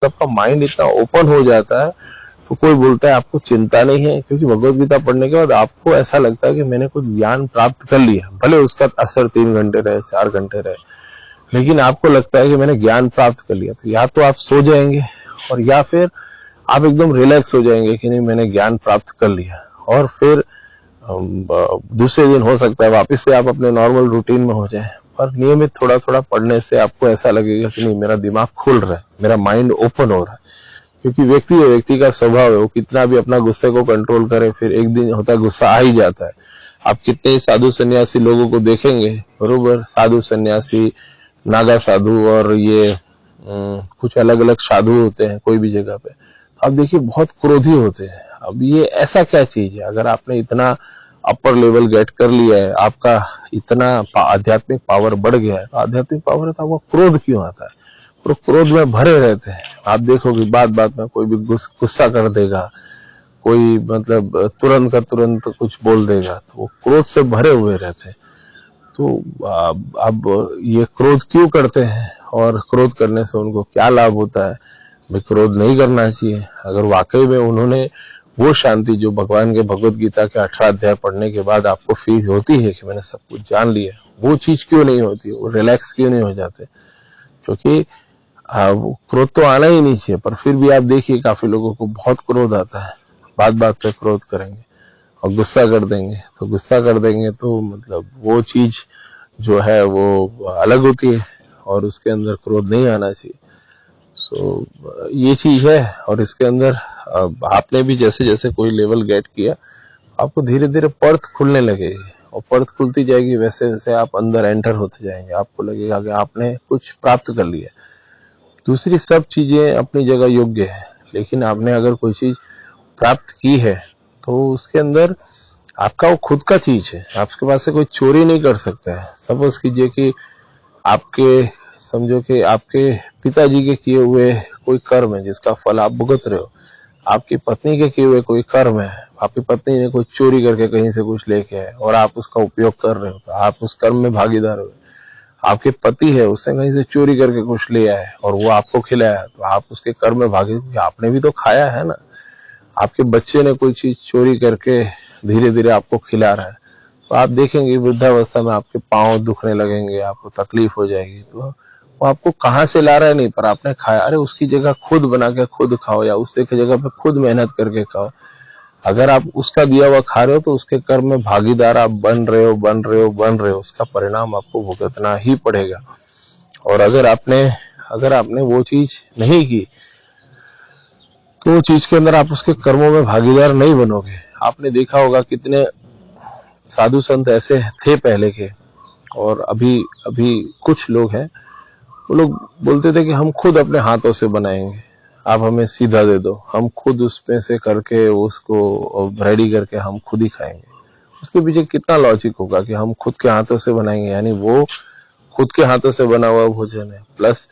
आपका माइंड इतना ओपन हो जाता है, तो कोई बोलता है आपको चिंता नहीं है, क्योंकि भगवत गीता पढ़ने के बाद आपको ऐसा लगता है कि मैंने कुछ ज्ञान प्राप्त कर लिया, भले उसका असर 3 घंटे रहे, 4 घंटे रहे, लेकिन आपको लगता है कि मैंने ज्ञान प्राप्त कर लिया। तो या तो आप सो जाएंगे, और या फिर आप एकदम रिलैक्स हो जाएंगे कि नहीं मैंने ज्ञान प्राप्त कर लिया, और फिर दूसरे दिन हो सकता है वापस से आप अपने नॉर्मल रूटीन में हो जाए। पर नियमित थोड़ा थोड़ा पढ़ने से आपको ऐसा लगेगा कि नहीं मेरा दिमाग खुल रहा है, मेरा माइंड ओपन हो रहा है। क्योंकि व्यक्ति का स्वभाव है, वो कितना भी अपना गुस्से को कंट्रोल करे, फिर एक दिन होता है गुस्सा आ ही जाता है। आप कितने ही साधु सन्यासी लोगों को देखेंगे, बरोबर, साधु सन्यासी, नागा साधु, और ये कुछ अलग अलग साधु होते हैं कोई भी जगह पे, आप देखिए बहुत क्रोधी होते हैं। अब ये ऐसा क्या चीज है, अगर आपने इतना अपर लेवल गेट कर लिया है, आपका इतना आध्यात्मिक पावर बढ़ गया है, तो आध्यात्मिक पावर है तो आपको क्रोध क्यों आता है? और क्रोध में भरे रहते हैं। आप देखोगे बात बात में कोई भी गुस्सा कर देगा, कोई मतलब तुरंत का तुरंत कुछ बोल देगा, तो वो क्रोध से भरे हुए रहते हैं। तो अब ये क्रोध क्यों करते हैं, और क्रोध करने से उनको क्या लाभ होता है? भाई क्रोध नहीं करना चाहिए। अगर वाकई में उन्होंने वो शांति जो भगवान के भगवत गीता के 18 अध्याय पढ़ने के बाद आपको फील होती है कि मैंने सब कुछ जान लिया, वो चीज क्यों नहीं होती? वो रिलैक्स क्यों नहीं हो जाते? क्योंकि क्रोध तो आना ही नहीं चाहिए, पर फिर भी आप देखिए काफी लोगों को बहुत क्रोध आता है, बात बात पे क्रोध करेंगे और गुस्सा कर देंगे। तो गुस्सा कर देंगे तो मतलब वो चीज जो है वो अलग होती है, और उसके अंदर क्रोध नहीं आना चाहिए। सो ये चीज है। और इसके अंदर आपने भी जैसे जैसे कोई लेवल गेट किया, आपको धीरे धीरे पर्थ खुलने लगेगी, और पर्थ खुलती जाएगी, वैसे वैसे आप अंदर एंटर होते जाएंगे, आपको लगेगा कि आपने कुछ प्राप्त कर लिया। दूसरी सब चीजें अपनी जगह योग्य है, लेकिन आपने अगर कोई चीज प्राप्त की है तो उसके अंदर आपका वो खुद का चीज है, आपके पास से कोई चोरी नहीं कर सकता है। सपोज कीजिए कि आपके, समझो कि आपके पिताजी के किए हुए कोई कर्म है जिसका फल आप भुगत रहे हो, आपकी पत्नी के किए हुए कोई कर्म है, आपकी पत्नी ने कोई चोरी करके कहीं से कुछ लेके आए और आप उसका उपयोग कर रहे हो, तो आप उस कर्म में भागीदार हो। आपके पति है, उसने कहीं से चोरी करके कुछ लिया है और वो आपको खिलाया, तो आप उसके कर्म में भागी, आपने भी तो खाया है ना। आपके बच्चे ने कोई चीज चोरी करके धीरे धीरे आपको खिला रहा है, तो आप देखेंगे वृद्धावस्था में आपके पांव दुखने लगेंगे, आपको तकलीफ हो जाएगी। तो वो आपको कहाँ से ला रहा है नहीं, पर आपने खाया। अरे उसकी जगह खुद बना के खुद खाओ, या उसके जगह पे खुद मेहनत करके खाओ। अगर आप उसका दिया हुआ खा रहे हो तो उसके कर्म में भागीदार आप बन रहे हो, बन रहे हो, बन रहे हो। उसका परिणाम आपको भुगतना ही पड़ेगा। और अगर आपने वो चीज नहीं की, तो वो चीज के अंदर आप उसके कर्मों में भागीदार नहीं बनोगे। आपने देखा होगा कितने साधु संत ऐसे थे पहले के, और अभी अभी कुछ लोग हैं, वो लोग बोलते थे कि हम खुद अपने हाथों से बनाएंगे, आप हमें सीधा दे दो, हम खुद उसमें से करके उसको रेडी करके हम खुद ही खाएंगे। उसके पीछे कितना लॉजिक होगा कि हम खुद के हाथों से बनाएंगे, यानी वो खुद के हाथों से बना हुआ भोजन है, प्लस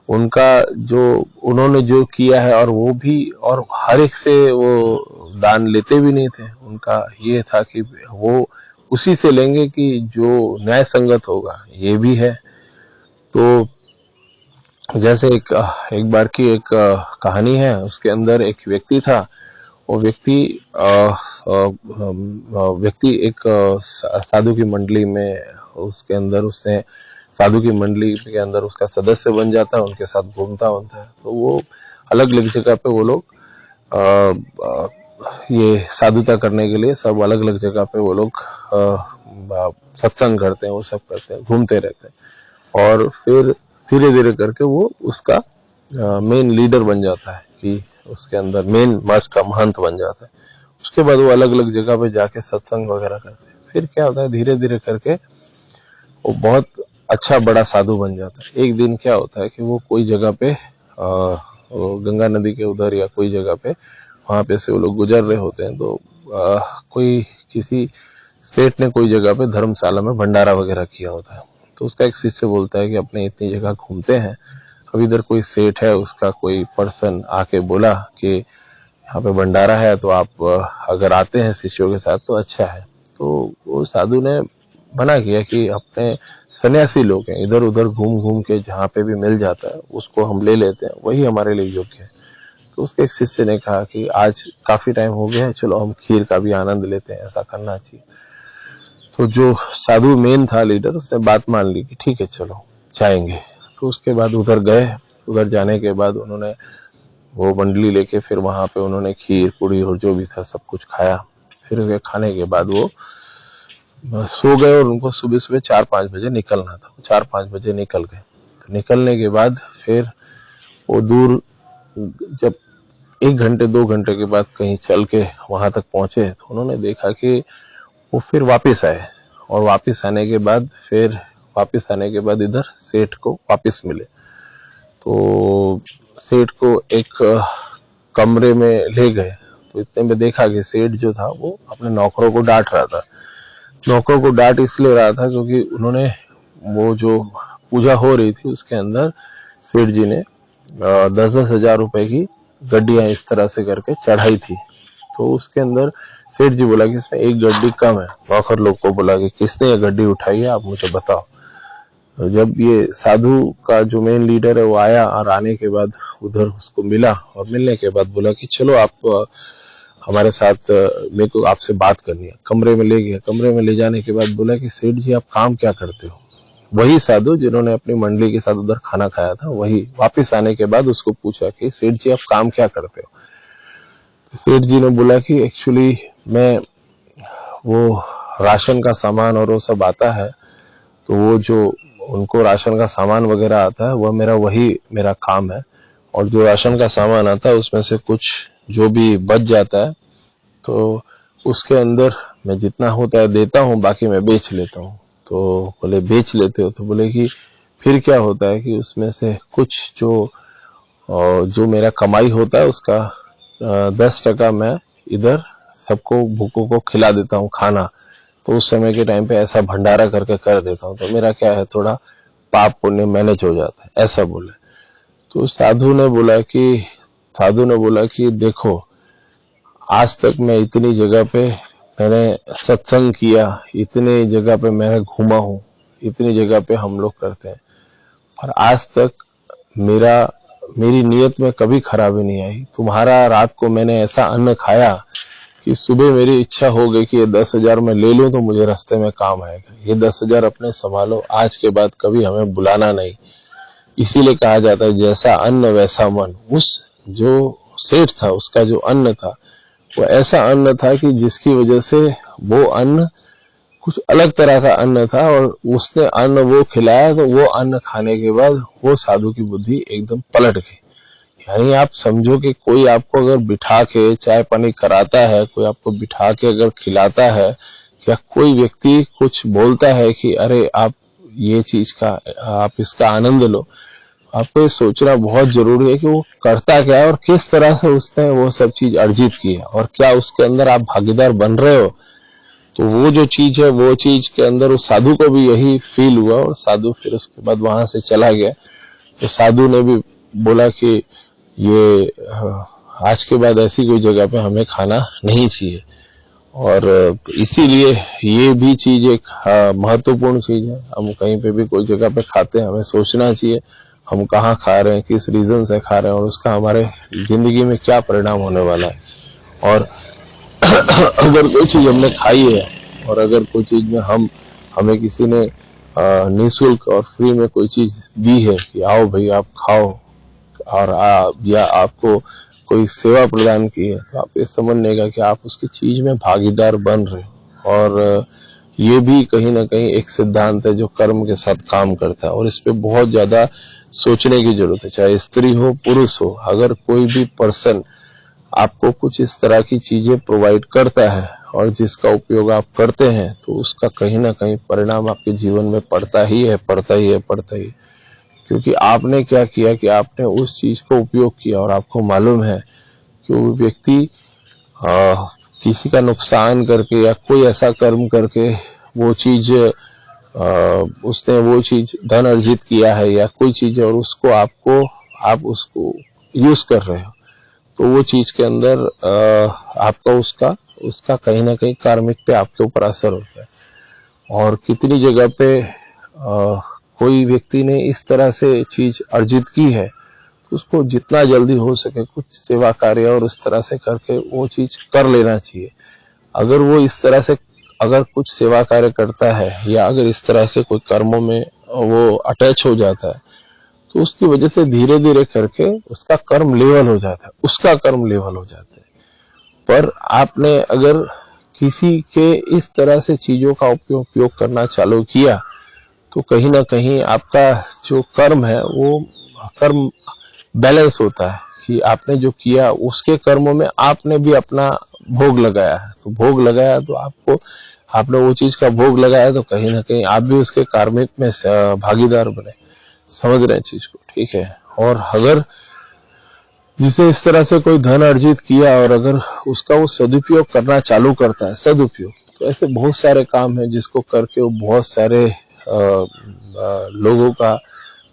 उनका जो उन्होंने जो किया है, और वो भी, और हर एक से वो दान लेते भी नहीं थे। उनका ये था कि वो उसी से लेंगे कि जो न्याय संगत होगा। ये भी है। तो जैसे एक बार की एक कहानी है, उसके अंदर एक व्यक्ति था। वो व्यक्ति एक साधु की मंडली में, उसके अंदर उसने साधु की मंडली के अंदर उसका सदस्य बन जाता है, उनके साथ घूमता होता है। तो वो अलग अलग जगह पे वो लोग ये साधुता करने के लिए सब अलग अलग जगह पे वो लोग सत्संग करते हैं, वो सब करते हैं, घूमते रहते हैं। और फिर धीरे धीरे करके वो उसका मेन लीडर बन जाता है, कि उसके अंदर मेन मठ का महंत बन जाता है। उसके बाद वो अलग अलग जगह पे जाके सत्संग वगैरह करते हैं। फिर क्या होता है, धीरे धीरे करके वो बहुत अच्छा बड़ा साधु बन जाता है। एक दिन क्या होता है कि वो कोई जगह पे गंगा नदी के उधर या कोई जगह पे, वहां पे से वो लोग गुजर रहे होते हैं। तो कोई किसी सेठ ने कोई जगह पे धर्मशाला में भंडारा वगैरह किया होता है। तो उसका एक शिष्य बोलता है कि अपने इतनी जगह घूमते हैं, अब इधर कोई सेठ है, उसका कोई पर्सन आके बोला कि यहाँ पे भंडारा है, तो आप अगर आते हैं शिष्यों के साथ तो अच्छा है। तो वो साधु ने बना किया कि अपने सन्यासी लोग हैं, इधर उधर घूम घूम के जहाँ पे भी मिल जाता है उसको हम ले लेते हैं, वही हमारे लिए योग्य है। तो उसके एक शिष्य ने कहा कि आज काफी टाइम हो गया है, चलो हम खीर का भी आनंद लेते हैं, ऐसा करना चाहिए। तो जो साधु मेन था लीडर, उसने बात मान ली कि ठीक है चलो जाएंगे। तो उसके बाद उधर गए। उधर जाने के बाद उन्होंने वो मंडली लेके फिर वहां पे उन्होंने खीर पूड़ी और जो भी था सब कुछ खाया। फिर उसके खाने के बाद वो सो गए और उनको सुबह सुबह 4-5 बजे निकलना था। 4-5 बजे निकल गए। तो निकलने के बाद फिर वो दूर, जब 1 घंटे 2 घंटे के बाद कहीं चल के वहां तक पहुंचे तो उन्होंने देखा कि वो फिर वापस आए। और वापस आने के बाद इधर सेठ को वापस मिले। तो सेठ को एक कमरे में ले गए। तो इतने में देखा कि सेठ जो था वो अपने नौकरों को डांट रहा था। नौकरों को डांट इसलिए रहा था क्योंकि उन्होंने वो जो पूजा हो रही थी उसके अंदर सेठ जी ने 10-10 हजार रुपए की गड्डियां इस तरह से करके चढ़ाई थी। तो उसके अंदर सेठ जी बोला कि इसमें एक गड्डी कम है। नौकर लोग को बोला कि किसने ये गड्डी उठाई है, आप मुझे बताओ। तो जब ये साधु का जो मेन लीडर है वो आया, और आने के बाद उधर उसको मिला और मिलने के बाद बोला कि चलो आप हमारे साथ, मेरे को आपसे बात करनी है। कमरे में ले गया। कमरे में ले जाने के बाद बोला कि सेठ जी आप काम क्या करते हो। वही साधु जिन्होंने अपनी मंडली के साथ उधर खाना खाया था, वही वापस आने के बाद उसको पूछा कि सेठ जी आप काम क्या करते हो। तो सेठ जी ने बोला कि एक्चुअली मैं वो राशन का सामान और वो सब आता है, तो वो जो उनको राशन का सामान वगैरह आता है वह वही मेरा काम है। और जो राशन का सामान आता है उसमें से कुछ जो भी बच जाता है तो उसके अंदर मैं जितना होता है देता हूँ, बाकी मैं बेच लेता हूँ। तो बोले बेच लेते हो? तो बोले कि फिर क्या होता है कि उसमें से कुछ जो मेरा कमाई होता है उसका 10% मैं इधर सबको भूखों को खिला देता हूँ खाना। तो उस समय के टाइम पे ऐसा भंडारा करके कर देता हूँ, तो मेरा क्या है थोड़ा पाप पुण्य मैनेज हो जाता है, ऐसा बोले। तो साधु ने बोला कि देखो, आज तक मैं इतनी जगह पे मैंने सत्संग किया, इतनी जगह पे मैंने घूमा हूँ, इतनी जगह पे हम लोग करते हैं, और आज तक मेरी नीयत में कभी खराबी नहीं आई। तुम्हारा रात को मैंने ऐसा अन्न खाया कि सुबह मेरी इच्छा हो गई कि ये 10,000 मैं ले लूं तो मुझे रास्ते में काम आएगा। ये 10,000 अपने संभालो, आज के बाद कभी हमें बुलाना नहीं। इसीलिए कहा जाता है जैसा अन्न वैसा मन। उस जो सेठ था उसका जो अन्न था वो ऐसा अन्न था कि जिसकी वजह से वो अन्न कुछ अलग तरह का अन्न था, और उसने अन्न वो खिलाया तो वो अन्न खाने के बाद वो साधु की बुद्धि एकदम पलट गई। यानी आप समझो कि कोई आपको अगर बिठा के चाय पानी कराता है, कोई आपको बिठा के अगर खिलाता है, या कोई व्यक्ति कुछ बोलता है कि अरे आप ये चीज का आप इसका आनंद लो, आपको ये सोचना बहुत जरूरी है कि वो करता क्या है और किस तरह से उसने वो सब चीज अर्जित की है, और क्या उसके अंदर आप भागीदार बन रहे हो। तो वो जो चीज है वो चीज के अंदर उस साधु को भी यही फील हुआ, और साधु फिर उसके बाद वहां से चला गया। तो साधु ने भी बोला कि ये आज के बाद ऐसी कोई जगह पे हमें खाना नहीं चाहिए। और इसीलिए ये भी चीज एक महत्वपूर्ण चीज है। हम कहीं पे भी कोई जगह पे खाते हैं, हमें सोचना चाहिए हम कहाँ खा रहे हैं, किस रीजन से खा रहे हैं, और उसका हमारे जिंदगी में क्या परिणाम होने वाला है। और अगर कोई चीज हमने खाई है, और अगर कोई चीज में हमें किसी ने निःशुल्क और फ्री में कोई चीज दी है कि आओ भाई आप खाओ, और या आपको कोई सेवा प्रदान की है, तो आप ये समझने का कि आप उसकी चीज में भागीदार बन रहे हो। और ये भी कहीं ना कहीं एक सिद्धांत है जो कर्म के साथ काम करता है, और इस पे बहुत ज्यादा सोचने की जरूरत है। चाहे स्त्री हो पुरुष हो, अगर कोई भी पर्सन आपको कुछ इस तरह की चीजें प्रोवाइड करता है और जिसका उपयोग आप करते हैं, तो उसका कहीं ना कहीं परिणाम आपके जीवन में पड़ता ही है। क्योंकि आपने क्या किया कि आपने उस चीज को उपयोग किया, और आपको मालूम है कि वो व्यक्ति किसी का नुकसान करके या कोई ऐसा कर्म करके वो चीज उसने वो चीज धन अर्जित किया है या कोई चीज, और उसको आप उसको यूज कर रहे हो, तो वो चीज के अंदर आपका उसका कहीं ना कहीं कार्मिक पे आपके ऊपर असर होता है। और कितनी जगह पे कोई व्यक्ति ने इस तरह से चीज अर्जित की है, तो उसको जितना जल्दी हो सके कुछ सेवा कार्य और उस तरह से करके वो चीज कर लेना चाहिए। अगर वो इस तरह से अगर कुछ सेवा कार्य करता है या अगर इस तरह के कोई कर्मों में वो अटैच हो जाता है, तो उसकी वजह से धीरे धीरे करके उसका कर्म लेवल हो जाता है, उसका कर्म लेवल हो जाता है। पर आपने अगर किसी के इस तरह से चीजों का उपयोग करना चालू किया, तो कहीं ना कहीं आपका जो कर्म है वो कर्म बैलेंस होता है कि आपने जो किया उसके कर्मों में आपने भी अपना भोग लगाया है। तो भोग लगाया तो आपने वो चीज का भोग लगाया, तो कहीं ना कहीं आप भी उसके कार्मिक में भागीदार बने। समझ रहे हैं चीज को? ठीक है। और अगर जिसे इस तरह से कोई धन अर्जित किया और अगर उसका वो सदुपयोग करना चालू करता है, सदुपयोग, तो ऐसे बहुत सारे काम है जिसको करके वो बहुत सारे लोगों का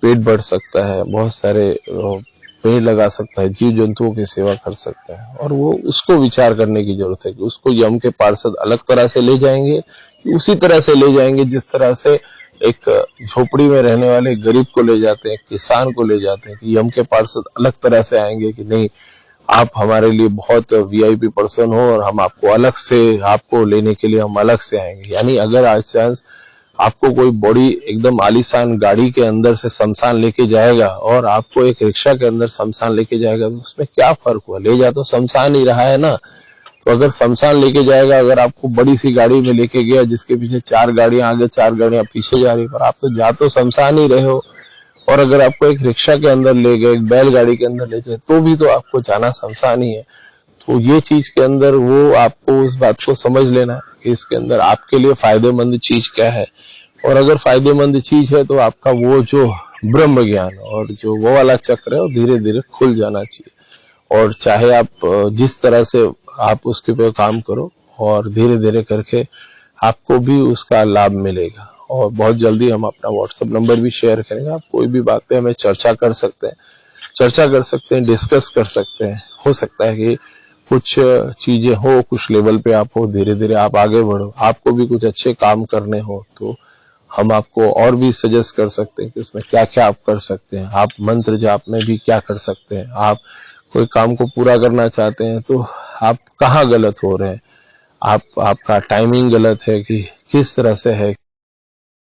पेट भर सकता है, बहुत सारे पेड़ लगा सकता है, जीव जंतुओं की सेवा कर सकता है। और वो उसको विचार करने की जरूरत है कि उसको यम के पार्षद अलग तरह से ले जाएंगे कि उसी तरह से ले जाएंगे जिस तरह से एक झोपड़ी में रहने वाले गरीब को ले जाते हैं, किसान को ले जाते हैं, कि यम के पार्षद अलग तरह से आएंगे कि नहीं, आप हमारे लिए बहुत वीआईपी पर्सन हो और हम आपको अलग से, आपको लेने के लिए हम अलग से आएंगे। यानी अगर आज चांस आपको कोई बड़ी एकदम आलीशान गाड़ी के अंदर से शमशान लेके जाएगा और आपको एक रिक्शा के अंदर शमशान लेके जाएगा, तो उसमें क्या फर्क हुआ? ले जा तो शमशान ही रहा है ना। तो अगर शमशान लेके जाएगा, अगर आपको बड़ी सी गाड़ी में लेके गया जिसके पीछे 4 गाड़ियां आगे 4 गाड़ियां पीछे जा रही, पर आप तो जा तो शमशान ही रहे हो। और अगर आपको एक रिक्शा के अंदर ले गए, एक बैलगाड़ी के अंदर ले जाए, तो भी तो आपको जाना शमशान ही है। तो ये चीज के अंदर वो आपको उस बात को समझ लेना है कि इसके अंदर आपके लिए फायदेमंद चीज क्या है। और अगर फायदेमंद चीज है तो आपका वो जो ब्रह्म ज्ञान और जो वो वाला चक्र है वो धीरे धीरे खुल जाना चाहिए। और चाहे आप जिस तरह से आप उसके पे काम करो, और धीरे धीरे करके आपको भी उसका लाभ मिलेगा। और बहुत जल्दी हम अपना व्हाट्सएप नंबर भी शेयर करेंगे। आप कोई भी बात पे हमें चर्चा कर सकते हैं, डिस्कस कर सकते हैं। हो सकता है कि कुछ चीजें हो, कुछ लेवल पे आप हो, धीरे धीरे आप आगे बढ़ो, आपको भी कुछ अच्छे काम करने हो, तो हम आपको और भी सजेस्ट कर सकते हैं कि उसमें क्या क्या आप कर सकते हैं। आप मंत्र जाप में भी क्या कर सकते हैं। आप कोई काम को पूरा करना चाहते हैं तो आप कहाँ गलत हो रहे हैं, आपका टाइमिंग गलत है कि किस तरह से है।